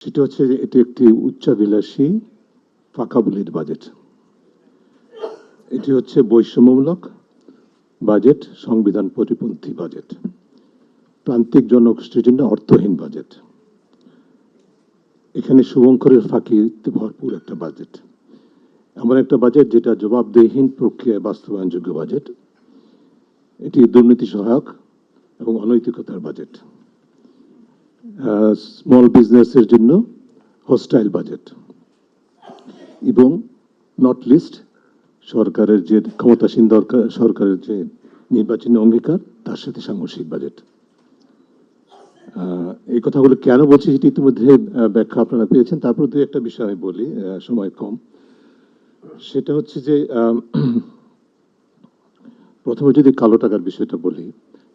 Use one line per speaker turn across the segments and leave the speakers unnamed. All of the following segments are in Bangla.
সেটা হচ্ছে যে এটি একটি উচ্চাভিলাষী ফাঁকা বুলেট বাজেট। এটি হচ্ছে বৈষম্যমূলক বাজেট, সংবিধান পরিপন্থী বাজেট, প্রান্তিক জনগোষ্ঠীর জন্য অর্থহীন বাজেট। এখানে শুভঙ্করের ফাঁকিতে ভরপুর একটা বাজেট, এমন একটা বাজেট যেটা জবাবদেহীন প্রক্রিয়ায় বাস্তবায়নযোগ্য বাজেট। এটি দুর্নীতি সহায়ক এবং অনৈতিকতার বাজেট, স্মল বিজনেসের জন্য হোস্টাইল বাজেট, এবং নট লিস্ট সরকারের যে ক্ষমতাসীন সরকারের যে নির্বাচনী অঙ্গীকার তার সাথে সাংঘর্ষিক বাজেট। এই কথাগুলো কেন বলছি সেটি ইতিমধ্যে ব্যাখ্যা আপনারা পেয়েছেন। তারপর দু একটা বিষয় আমি বলি, সময় কম। সেটা হচ্ছে যে প্রথমে যদি কালো টাকার বিষয়টা বলি,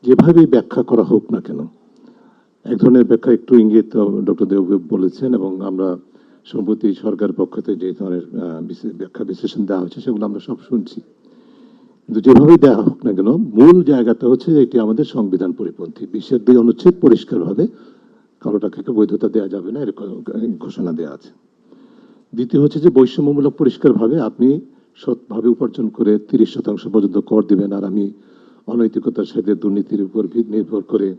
যেভাবেই ব্যাখ্যা করা হোক না কেন, এক ধরনের ব্যাখ্যা একটু ইঙ্গিত ডক্টর দেব বলেছেন, এবং আমরা সম্প্রতি সরকারের পক্ষ থেকে যে ধরনের ব্যাখ্যা বিশ্লেষণ দেওয়া হচ্ছে সেগুলো আমরা সব শুনছি। কিন্তু যেভাবেই দেওয়া হোক না কেন, মূল জায়গাটা হচ্ছে এটি আমাদের সংবিধান পরিপন্থী। 20-2 অনুচ্ছেদ পরিষ্কারভাবে কালো টাকাকে বৈধতা দেওয়া যাবে না এরকম ঘোষণা দেওয়া আছে। দ্বিতীয় হচ্ছে যে বৈষম্যমূলক, পরিষ্কারভাবে আপনি সৎভাবে উপার্জন করে 30% পর্যন্ত কর দিবেন, আর আমি অনৈতিকতার সাথে দুর্নীতির উপর নির্ভর করে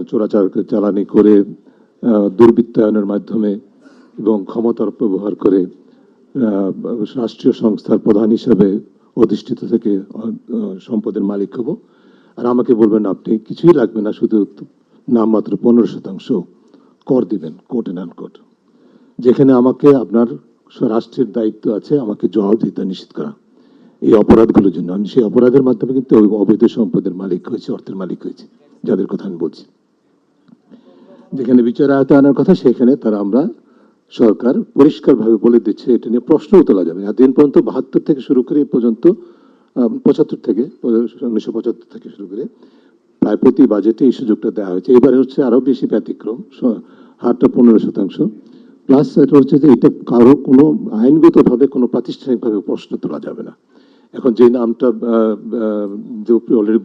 চোরাচার চালানি করে দুর্বৃত্তায়নের মাধ্যমে এবং ক্ষমতার ব্যবহার করে রাষ্ট্রীয় সংস্থার প্রধান হিসাবে অধিষ্ঠিত থেকে সম্পদের মালিক হব, আর আমাকে বলবেন আপনি কিছুই লাগবে না, শুধু নামমাত্র 15% কর দিবেন, কোট এন্ড আনকোট। যেখানে আমাকে আপনার রাষ্ট্রের দায়িত্ব আছে আমাকে জবাবদিহিতা নিশ্চিত করা এই অপরাধগুলোর জন্য। আমি সেই অপরাধের মাধ্যমে কিন্তু ওই অবৈধ সম্পদের মালিক হয়েছে, অর্থের মালিক হয়েছে, যাদের কথা আমি বলছি। যেখানে বিচার আয়ত্তে আনার কথা সেখানে তারা আমরা সরকার পরিষ্কারভাবে বলে দিচ্ছে এটা নিয়ে প্রশ্নও তোলা যাবে না। দিন পর্যন্ত 72 থেকে শুরু করে এ পর্যন্ত 75 থেকে 1975 থেকে শুরু করে প্রায় প্রতি বাজেটে এই সুযোগটা দেওয়া হয়েছে। এবারে হচ্ছে আরো বেশি ব্যতিক্রম, হারটা 15%। প্লাস এটা হচ্ছে যে এটা কারো কোনো আইনগতভাবে কোনো প্রাতিষ্ঠানিকভাবে প্রশ্ন তোলা যাবে না। এখন যে নামটা অলরেডি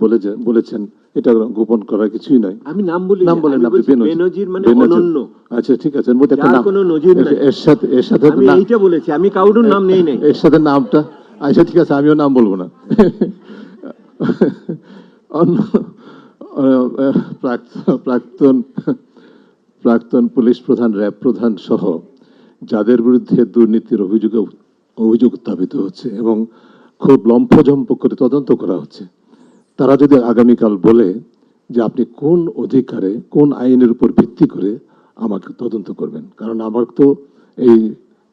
বলেছেন, এটা গোপন করার কিছুই নাই।
আমি নাম বলি,
নাম বলেন আপনি,
বেনজির মানে অনন্য।
আচ্ছা ঠিক আছে, এর মধ্যে একটা নাম,
কোনো নজির নাই।
এর সাথে
আমি এইটা বলেছি, আমি কাউর নাম নেই নাই।
এর সাথে নামটা, আচ্ছা ঠিক আছে, আমিও নাম বলবো না। অন্য প্রাক্তন প্রাক্তন পুলিশ প্রধান, র্যাব প্রধান সহ যাদের বিরুদ্ধে দুর্নীতির অভিযোগ উত্থাপিত হচ্ছে এবং খুব লম্ফঝম্প করে তদন্ত করা হচ্ছে, তারা যদি আগামীকাল বলে যে আপনি কোন অধিকারে, কোন আইনের উপর ভিত্তি করে আমাকে তদন্ত করবেন, কারণ আমার তো এই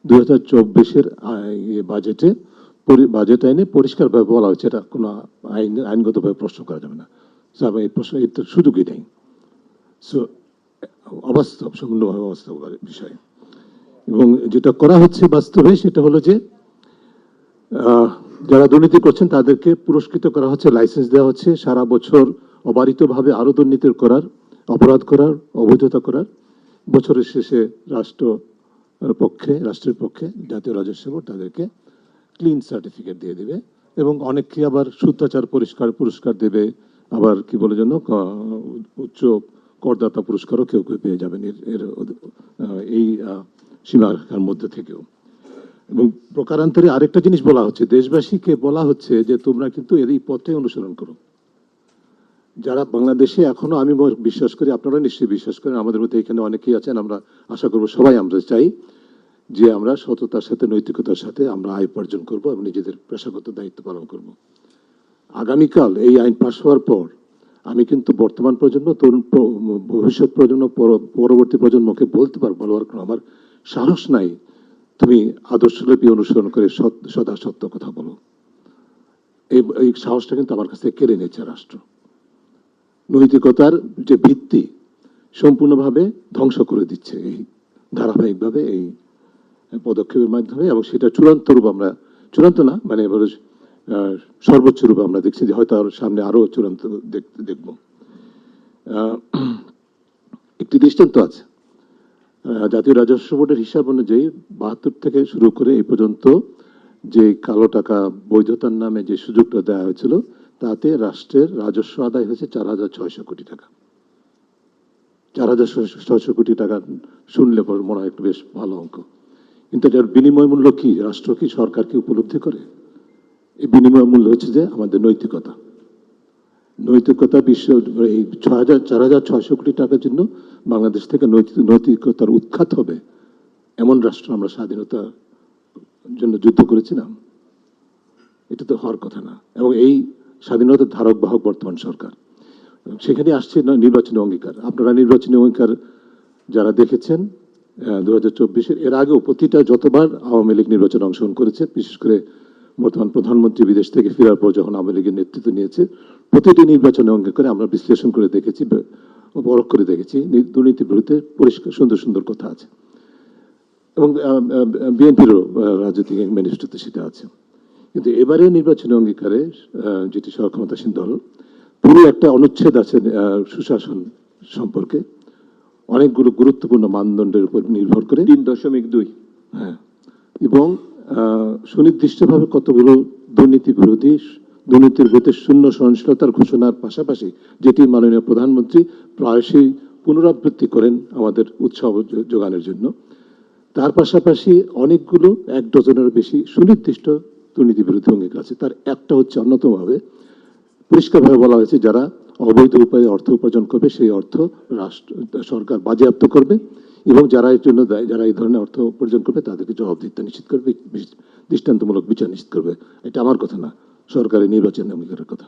2024-এর বাজেট আইনে পরিষ্কারভাবে বলা হচ্ছে এটা কোনো আইনগতভাবে প্রশ্ন করা যাবে না। এই প্রশ্ন এর সুযোগই নেই। সো অবাস্তব, সম্পূর্ণভাবে অবাস্তব বিষয়। এবং যেটা করা হচ্ছে বাস্তবে সেটা হলো যে যারা দুর্নীতি করছেন তাদেরকে পুরস্কৃত করা হচ্ছে, লাইসেন্স দেওয়া হচ্ছে সারা বছর অবারিতভাবে আরো দুর্নীতি করার, অপরাধ করার, অবৈধতা করার। বছরের শেষে রাষ্ট্রের পক্ষে জাতীয় রাজস্ব বোর্ড তাদেরকে ক্লিন সার্টিফিকেট দিয়ে দেবে, এবং অনেককে আবার শুদ্ধাচার পুরস্কার দেবে, আবার কি বলে যেন উচ্চ করদাতা পুরস্কারও কেউ কেউ পেয়ে যাবেন এই সীমারেখার মধ্যে থেকেও। এবং প্রকারান্তরে আরেকটা জিনিস বলা হচ্ছে, দেশবাসীকে বলা হচ্ছে যে তোমরা কিন্তু এই পথটাই অনুসরণ করো। যারা বাংলাদেশে এখনো, আমি বিশ্বাস করি, আপনারা নিশ্চয়ই বিশ্বাস করেন, আমাদের মধ্যে এখানে অনেকেই আছেন, আমরা আশা করবো সবাই আমরা চাই যে আমরা সততার সাথে, নৈতিকতার সাথে আমরা আয় উপার্জন করবো এবং নিজেদের পেশাগত দায়িত্ব পালন করব। আগামীকাল এই আইন পাশ হওয়ার পর আমি কিন্তু বর্তমান প্রজন্ম, তরুণ ভবিষ্যৎ প্রজন্ম, পরবর্তী প্রজন্মকে বলতে পারবো, বলার আমার সাহস নাই তুমি আদর্শলিপি অনুসরণ করে সদা সত্য কথা বলো। এই সাহসটা কিন্তু আমার কাছ থেকে কেড়ে নিয়েছে রাষ্ট্র। নৈতিকতার যে ভিত্তি সম্পূর্ণভাবে ধ্বংস করে দিচ্ছে এই ধারাবাহিকভাবে এই পদক্ষেপের মাধ্যমে, এবং সেটা চূড়ান্ত রূপ আমরা, চূড়ান্ত না মানে সর্বোচ্চ রূপ আমরা দেখছি, যে হয়তো আর সামনে আরো চূড়ান্ত দেখব। একটি দৃষ্টান্ত আছে, জাতীয় রাজস্ব বোর্ডের হিসাব অনুযায়ী 72 থেকে শুরু করে এই পর্যন্ত যে কালো টাকা বৈধতার নামে যে সুযোগটা দেওয়া হয়েছিল, তাতে রাষ্ট্রের রাজস্ব আদায় হয়েছে 4,600 কোটি টাকা। 4,600 কোটি টাকা শুনলে পর মনে হয় একটু বেশ ভালো অঙ্ক, কিন্তু এটার বিনিময় মূল্য কি? রাষ্ট্র কি, সরকার কি উপলব্ধি করে? এই বিনিময় মূল্য হচ্ছে যে আমাদের নৈতিকতা। নৈতিকতা বিশ্ব এই 4,600 কোটি টাকার জন্য বাংলাদেশ থেকে নৈতিকতার উৎখাত হবে এমন রাষ্ট্র আমরা স্বাধীনতার জন্য যুদ্ধ করেছিলাম? এটা তো হওয়ার কথা না। এবং এই স্বাধীনতার ধারক বাহক বর্তমান সরকার। সেখানে আসছে নির্বাচনী অঙ্গীকার। আপনারা নির্বাচনী অঙ্গীকার যারা দেখেছেন 2024-এর, এর আগেও প্রতিটা যতবার আওয়ামী লীগ নির্বাচনে অংশগ্রহণ করেছে, বিশেষ করে বর্তমান প্রধানমন্ত্রী বিদেশ থেকে ফেরার পর যখন আওয়ামী লীগের নেতৃত্ব নিয়েছে, প্রতিটি নির্বাচনে অঙ্গীকারে আমরা বিশ্লেষণ করে দেখেছি, পরখ করে দেখেছি, দুর্নীতির বিরুদ্ধে পরিষ্কার সুন্দর সুন্দর কথা আছে। এবং বিএনপিরও রাজনৈতিক ম্যানিফেস্টোতে সেটা আছে। কিন্তু এবারে নির্বাচনী অঙ্গীকারে যেটি সরকার ক্ষমতাসীন দল, পুরো একটা অনুচ্ছেদ আছে সুশাসন সম্পর্কে, অনেকগুলো গুরুত্বপূর্ণ মানদণ্ডের উপর নির্ভর করে
3.2।
হ্যাঁ, এবং সুনির্দিষ্টভাবে কতগুলো দুর্নীতি বিরোধী, দুর্নীতির বিরুদ্ধে শূন্য সহনশীলতার ঘোষণার পাশাপাশি, যেটি মাননীয় প্রধানমন্ত্রী প্রায়শই পুনরাবৃত্তি করেন আমাদের উৎসাহ যোগানোর জন্য, তার পাশাপাশি অনেকগুলো 1 ডজনেরও বেশি সুনির্দিষ্ট দুর্নীতি বিরোধী অঙ্গীকার আছে। তার একটা হচ্ছে অন্যতমভাবে পরিষ্কারভাবে বলা হয়েছে, যারা অবৈধ উপায়ে অর্থ উপার্জন করবে সেই অর্থ সরকার বাজেয়াপ্ত করবে, এবং যারা এর জন্য দায়ী, যারা এই ধরনের অর্থ উপার্জন করবে তাদেরকে জবাবদিহিতা নিশ্চিত করবে, দৃষ্টান্তমূলক বিচার নিশ্চিত করবে। এটা আমার কথা না, সরকারের নির্বাচনী অঙ্গীকারের কথা।